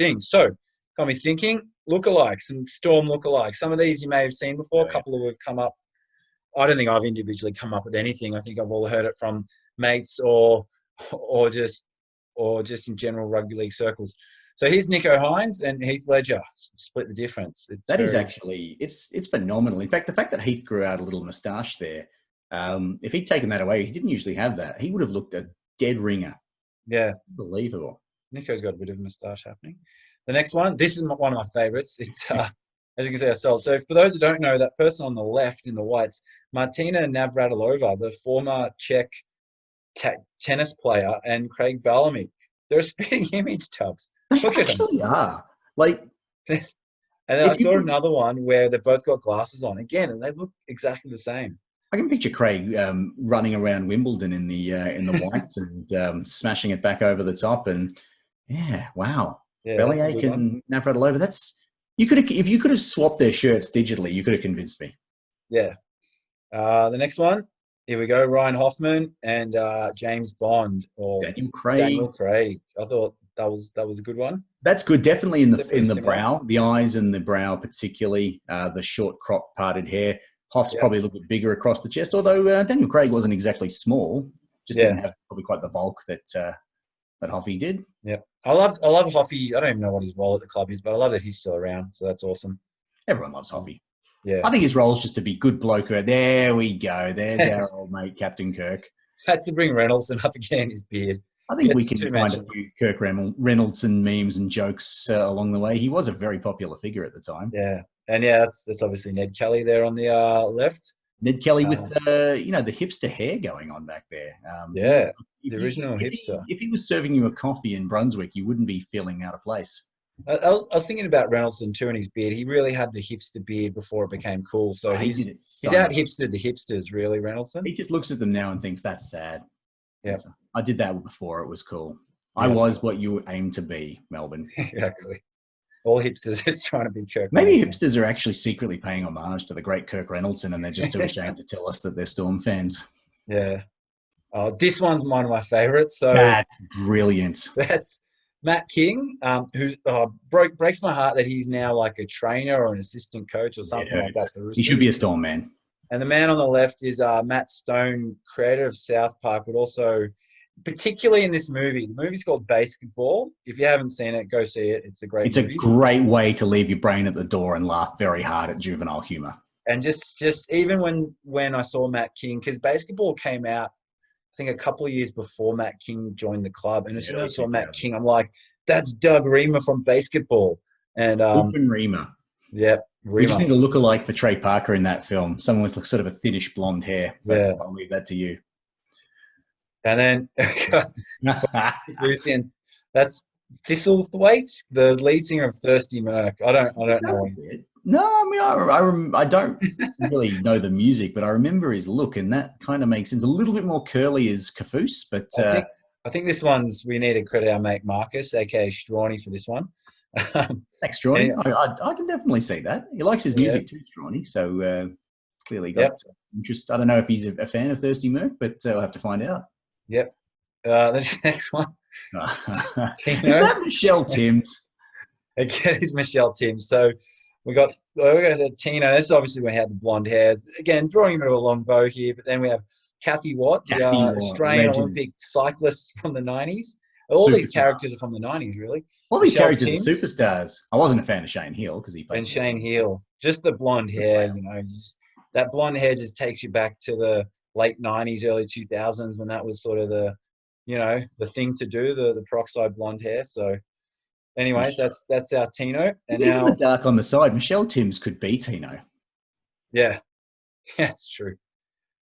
things. So, got me thinking, lookalikes and Storm lookalikes. Some of these you may have seen before. A couple of have come up. I don't think I've individually come up with anything. I think I've all heard it from mates or just in general rugby league circles. So here's Nico Hines and Heath Ledger. Split the difference. It's phenomenal. In fact, the fact that Heath grew out a little moustache there, if he'd taken that away, he didn't usually have that. He would have looked a dead ringer. Yeah. Unbelievable. Nico's got a bit of a moustache happening. The next one, this is one of my favourites. It's, as you can see, I sold. So for those who don't know, that person on the left in the whites, Martina Navratilova, the former Czech tennis player, and Craig Balami. They're a spitting image, Tubbs. Look at them. They actually are. Like, and then I saw another one where they've both got glasses on again, and they look exactly the same. I can picture Craig running around Wimbledon in the whites and smashing it back over the top. And yeah, wow. Yeah, Bellyache and Navratilova. If you could have swapped their shirts digitally, you could have convinced me. Yeah. The next one, here we go. Ryan Hoffman and James Bond or Daniel Craig. I thought that was a good one. That's good. Definitely in the brow, the eyes and the brow, particularly the short crop parted hair. Hoff's probably a little bit bigger across the chest, although Daniel Craig wasn't exactly small. Just didn't have probably quite the bulk that Hoffy did. Yeah. I love Hoffy. I don't even know what his role at the club is, but I love that he's still around. So that's awesome. Everyone loves Hoffy. Yeah. I think his role is just to be good bloke. There we go. There's our old mate, Captain Kirk. Had to bring Reynolds up again, his beard. I think we can find a few Kirk Reynolds and memes and jokes along the way. He was a very popular figure at the time. Yeah. And that's obviously Ned Kelly there on the left. Ned Kelly with the hipster hair going on back there. The original hipster. If he was serving you a coffee in Brunswick, you wouldn't be feeling out of place. I was thinking about Reynolds too and his beard. He really had the hipster beard before it became cool. So he's out hipstered the hipsters, really, Reynolds. He just looks at them now and thinks, that's sad. Yeah. I did that before it was cool. I was what you aim to be, Melbourne. Exactly. All hipsters are trying to be Kirk. Maybe hipsters are actually secretly paying homage to the great Kirk Reynolds and they're just too ashamed to tell us that they're Storm fans. Yeah. This one's one of my favourites. So that's brilliant. That's Matt King, who breaks my heart that he's now like a trainer or an assistant coach or something like that. He should be a Storm man. And the man on the left is Matt Stone, creator of South Park, but also particularly in this movie. The movie's called Basketball. If you haven't seen it, go see it. It's a great movie. A great way to leave your brain at the door and laugh very hard at juvenile humor. And just even when I saw Matt King, because Basketball came out, I think a couple of years before Matt King joined the club. And as soon as I saw Matt King, I'm like, that's Doug Reamer from Basketball. And Reamer. Yeah. We just need a lookalike for Trey Parker in that film. Someone with sort of a thinnish blonde hair. But I'll leave that to you. And then Lucian, that's Thistlethwaite, the lead singer of Thirsty Merc. I don't know. No, I mean, I don't really know the music, but I remember his look, and that kind of makes sense. A little bit more curly as Cafoose, but I think this one's, we need to credit our mate Marcus, aka Strawny, for this one. Thanks, Strawny. I can definitely see that. He likes his music too, Strawny. So clearly got interest. I don't know if he's a fan of Thirsty Merc, but I'll have to find out. Yep. This next one. Is that Michelle Timms? Again, it's Michelle Timms. So we got Tino. This is obviously when he had the blonde hair. Again, drawing him into a long bow here. But then we have Kathy Watt, the Australian Olympic cyclist from the 90s. All these characters are from the 90s, really. All these characters are superstars. I wasn't a fan of Shane Hill because he played. And Shane Hill, just the blonde hair, that blonde hair just takes you back to the late 90s, early 2000s when that was sort of the thing to do, the peroxide blonde hair. So anyways, that's our Tino. And now the dark on the side, Michelle Timms could be Tino. Yeah, it's true.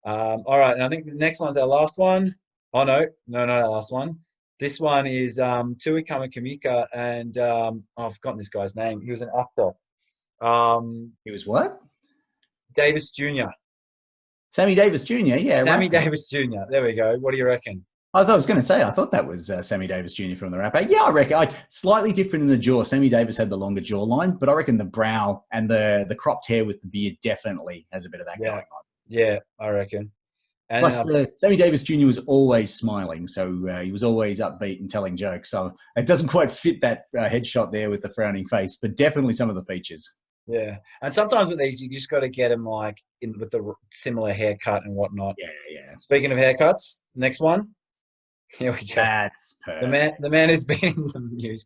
All right, and I think the next one's our last one. Oh, no, our last one. This one is Tui Kamakamika, and I've forgotten this guy's name. He was an actor. He was what? Davis Jr. Sammy Davis Jr., yeah. Sammy Davis Jr. There we go. What do you reckon? I was going to say, I thought that was Sammy Davis Jr. from the rapper. Yeah, I reckon. Slightly different in the jaw. Sammy Davis had the longer jawline, but I reckon the brow and the cropped hair with the beard definitely has a bit of that going on. Yeah, I reckon. And Plus, Sammy Davis Jr. was always smiling, so he was always upbeat and telling jokes. So it doesn't quite fit that headshot there with the frowning face, but definitely some of the features. yeah, and sometimes with these, you just got to get them like in with the similar haircut and whatnot. Yeah. Speaking of haircuts, next one. Here we go. That's perfect. The man who's been in the news